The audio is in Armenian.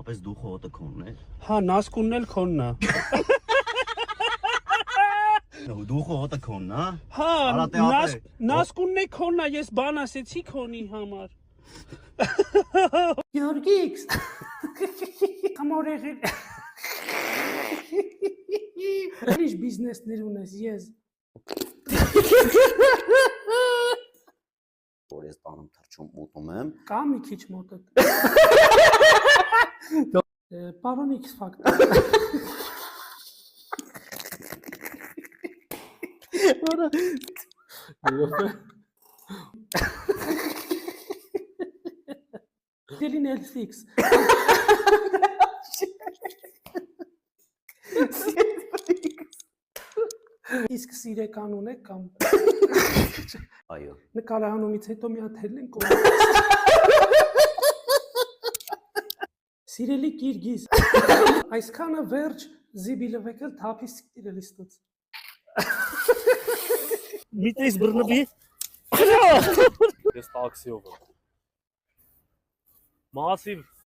Ապես դու խոտը քոնն է։ Հա, նասկունն էլ քոնն է։ Դու խոտը քոնն է։ Հա, նասկունն է քոնն է, ես բան ասեցի քոնի համար։ Գյորգիքս։ Համորեղի։ Ինչ բիզնեսներ ունես, ես։ Որ ես տանում թռչում ուտում եմ։ Կա մի քիչ մոտդ։ Պարոն X Factor։ Դելին L6։ Իսկ սիրեկան ունեք կամ։ Այո։ Նկարահանումից հետո մի հատ հելնենք։ Սիրելի Կիրգիզ։ Այսքանը վերջ զիբիլվեք էլ թափի սիրելի ստուց։ Միտես բռնվի։ Ես տաքսիով եմ։ Մասիվ